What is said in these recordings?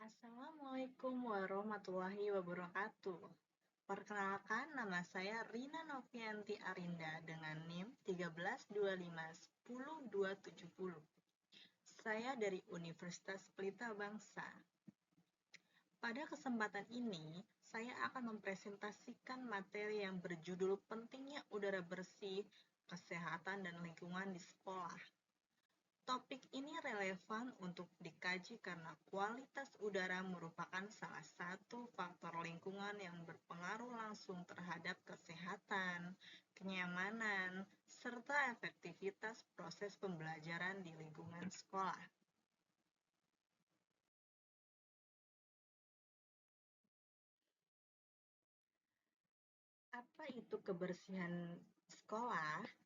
Assalamualaikum warahmatullahi wabarakatuh. Perkenalkan, nama saya Rina Novianti Arinda dengan NIM 132510-270. Saya dari Universitas Pelita Bangsa. Pada kesempatan ini, saya akan mempresentasikan materi yang berjudul Pentingnya Udara Bersih, Kesehatan dan Lingkungan di Sekolah. Topik ini relevan untuk dikaji karena kualitas udara merupakan salah satu faktor lingkungan yang berpengaruh langsung terhadap kesehatan, kenyamanan, serta efektivitas proses pembelajaran di lingkungan sekolah. Apa itu kebersihan sekolah?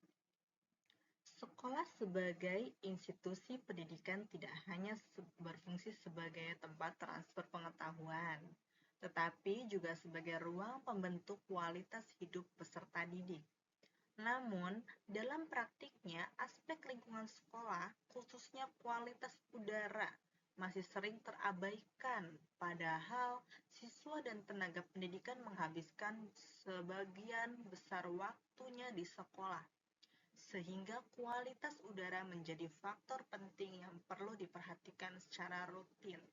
Sekolah sebagai institusi pendidikan tidak hanya berfungsi sebagai tempat transfer pengetahuan, tetapi juga sebagai ruang pembentuk kualitas hidup peserta didik. Namun, dalam praktiknya, aspek lingkungan sekolah, khususnya kualitas udara, masih sering terabaikan, padahal siswa dan tenaga pendidikan menghabiskan sebagian besar waktunya di sekolah sehingga kualitas udara menjadi faktor penting yang perlu diperhatikan secara rutin.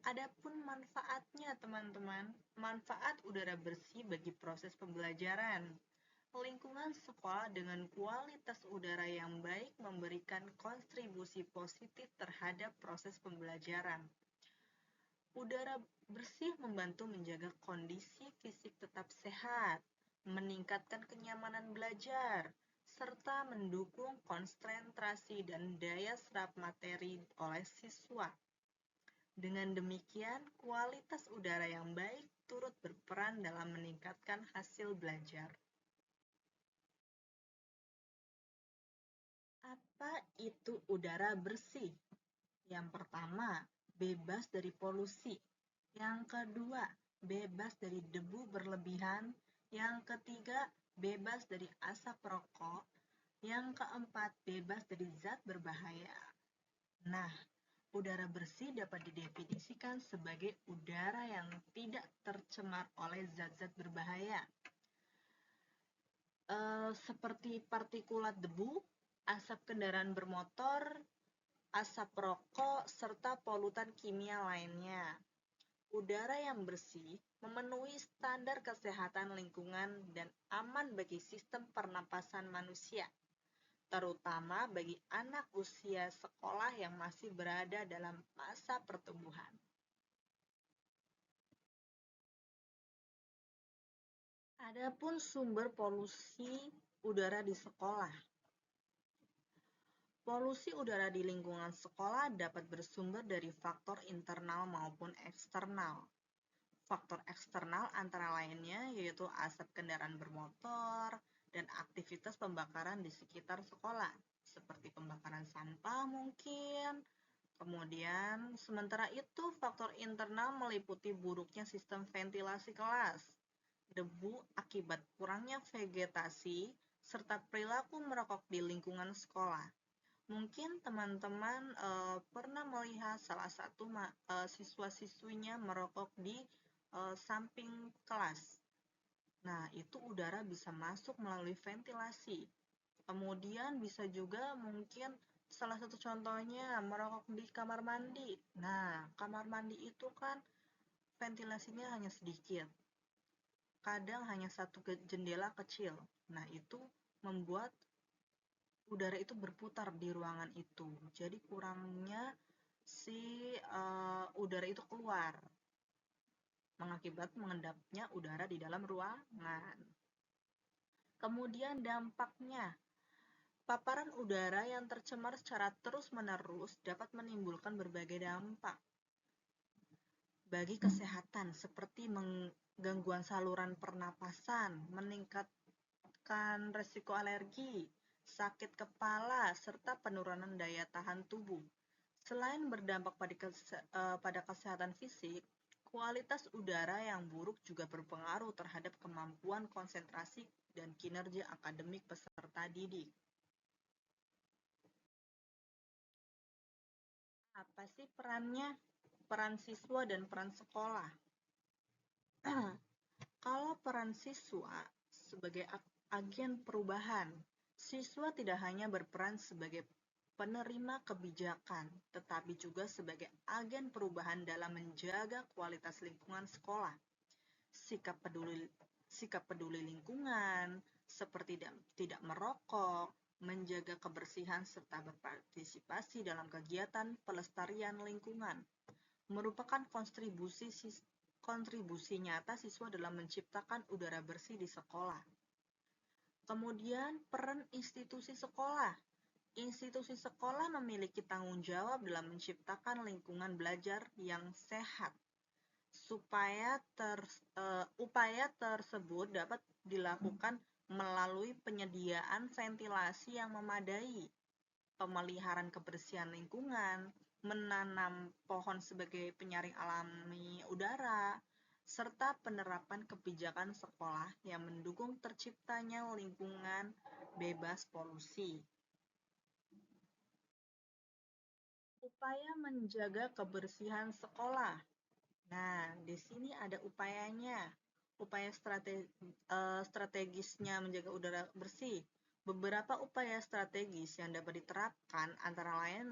Adapun manfaatnya, teman-teman, manfaat udara bersih bagi proses pembelajaran. Lingkungan sekolah dengan kualitas udara yang baik memberikan kontribusi positif terhadap proses pembelajaran. Udara bersih membantu menjaga kondisi fisik tetap sehat, meningkatkan kenyamanan belajar, serta mendukung konsentrasi dan daya serap materi oleh siswa. Dengan demikian, kualitas udara yang baik turut berperan dalam meningkatkan hasil belajar. Apa itu udara bersih? Yang pertama, bebas dari polusi. Yang kedua, bebas dari debu berlebihan. Yang ketiga, bebas dari asap rokok. Yang keempat, bebas dari zat berbahaya. Nah, udara bersih dapat didefinisikan sebagai udara yang tidak tercemar oleh zat-zat berbahaya, seperti partikulat debu, asap kendaraan bermotor, asap rokok, serta polutan kimia lainnya. Udara yang bersih memenuhi standar kesehatan lingkungan dan aman bagi sistem pernapasan manusia, terutama bagi anak usia sekolah yang masih berada dalam masa pertumbuhan. Adapun sumber polusi udara di sekolah. Polusi udara di lingkungan sekolah dapat bersumber dari faktor internal maupun eksternal. Faktor eksternal antara lainnya yaitu asap kendaraan bermotor dan aktivitas pembakaran di sekitar sekolah, seperti pembakaran sampah mungkin. Kemudian, sementara itu faktor internal meliputi buruknya sistem ventilasi kelas, debu akibat kurangnya vegetasi, serta perilaku merokok di lingkungan sekolah. Mungkin teman-teman pernah melihat salah satu siswa-siswinya merokok di samping kelas. Nah, itu udara bisa masuk melalui ventilasi. Kemudian bisa juga mungkin salah satu contohnya merokok di kamar mandi. Nah, kamar mandi itu kan ventilasinya hanya sedikit. Kadang hanya satu jendela kecil. Nah, itu membuat udara itu berputar di ruangan itu. Jadi kurangnya si udara itu keluar, mengakibat mengendapnya udara di dalam ruangan. Kemudian dampaknya, paparan udara yang tercemar secara terus-menerus dapat menimbulkan berbagai dampak bagi kesehatan seperti gangguan saluran pernapasan, meningkatkan resiko alergi, sakit kepala, serta penurunan daya tahan tubuh. Selain berdampak pada kesehatan fisik, kualitas udara yang buruk juga berpengaruh terhadap kemampuan konsentrasi dan kinerja akademik peserta didik. Apa sih perannya? Peran siswa dan peran sekolah. Kalau peran siswa sebagai agen perubahan, siswa tidak hanya berperan sebagai penerima kebijakan, tetapi juga sebagai agen perubahan dalam menjaga kualitas lingkungan sekolah. Sikap peduli lingkungan, seperti tidak merokok, menjaga kebersihan, serta berpartisipasi dalam kegiatan pelestarian lingkungan, merupakan kontribusi nyata siswa dalam menciptakan udara bersih di sekolah. Kemudian, peran institusi sekolah. Institusi sekolah memiliki tanggung jawab dalam menciptakan lingkungan belajar yang sehat. Upaya tersebut dapat dilakukan melalui penyediaan ventilasi yang memadai, pemeliharaan kebersihan lingkungan, menanam pohon sebagai penyaring alami udara, serta penerapan kebijakan sekolah yang mendukung terciptanya lingkungan bebas polusi. Upaya menjaga kebersihan sekolah. Nah, di sini ada upayanya. Upaya strategisnya menjaga udara bersih. Beberapa upaya strategis yang dapat diterapkan antara lain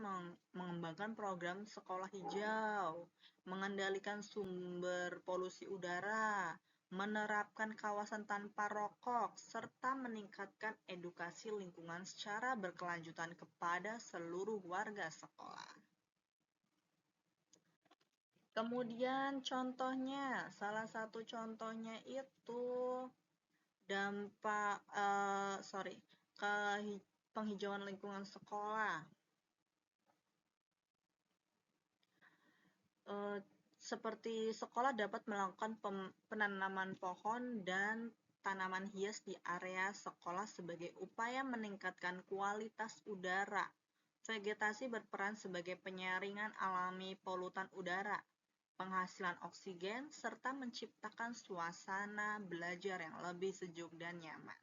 mengembangkan program sekolah hijau, mengendalikan sumber polusi udara, menerapkan kawasan tanpa rokok, serta meningkatkan edukasi lingkungan secara berkelanjutan kepada seluruh warga sekolah. Kemudian contohnya, salah satu contohnya itu dampak penghijauan lingkungan sekolah. Seperti sekolah dapat melakukan penanaman pohon dan tanaman hias di area sekolah sebagai upaya meningkatkan kualitas udara. Vegetasi berperan sebagai penyaringan alami polutan udara, penghasilan oksigen, serta menciptakan suasana belajar yang lebih sejuk dan nyaman.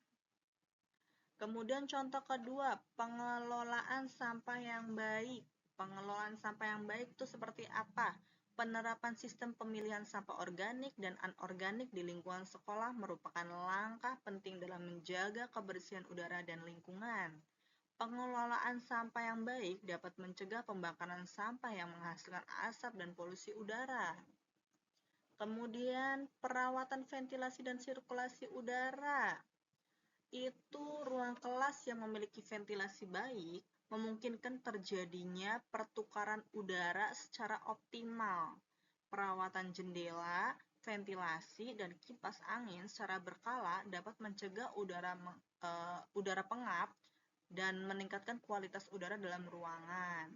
Kemudian contoh kedua, pengelolaan sampah yang baik. Pengelolaan sampah yang baik itu seperti apa? Penerapan sistem pemilihan sampah organik dan anorganik di lingkungan sekolah merupakan langkah penting dalam menjaga kebersihan udara dan lingkungan. Pengelolaan sampah yang baik dapat mencegah pembakaran sampah yang menghasilkan asap dan polusi udara. Kemudian, perawatan ventilasi dan sirkulasi udara. Itu ruang kelas yang memiliki ventilasi baik memungkinkan terjadinya pertukaran udara secara optimal. Perawatan jendela, ventilasi, dan kipas angin secara berkala dapat mencegah udara pengap dan meningkatkan kualitas udara dalam ruangan.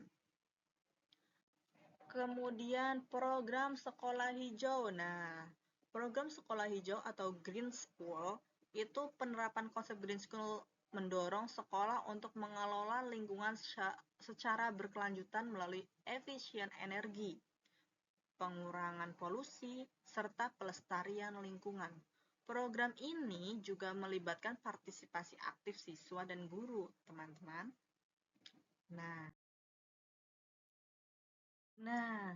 Kemudian program sekolah hijau. Nah, program sekolah hijau atau Green School itu penerapan konsep Green School mendorong sekolah untuk mengelola lingkungan secara berkelanjutan melalui efisien energi, pengurangan polusi, serta pelestarian lingkungan. Program ini juga melibatkan partisipasi aktif siswa dan guru, teman-teman. Nah,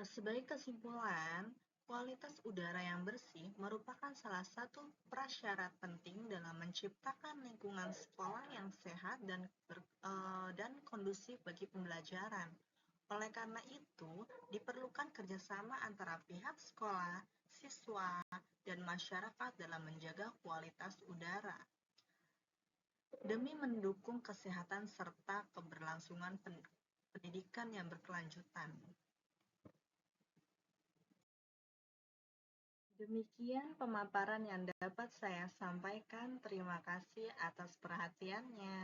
sebagai kesimpulan, kualitas udara yang bersih merupakan salah satu prasyarat penting dalam menciptakan lingkungan sekolah yang sehat dan kondusif bagi pembelajaran. Oleh karena itu, diperlukan kerjasama antara pihak sekolah, siswa, dan masyarakat dalam menjaga kualitas udara demi mendukung kesehatan serta keberlangsungan pendidikan yang berkelanjutan. Demikian pemaparan yang dapat saya sampaikan. Terima kasih atas perhatiannya.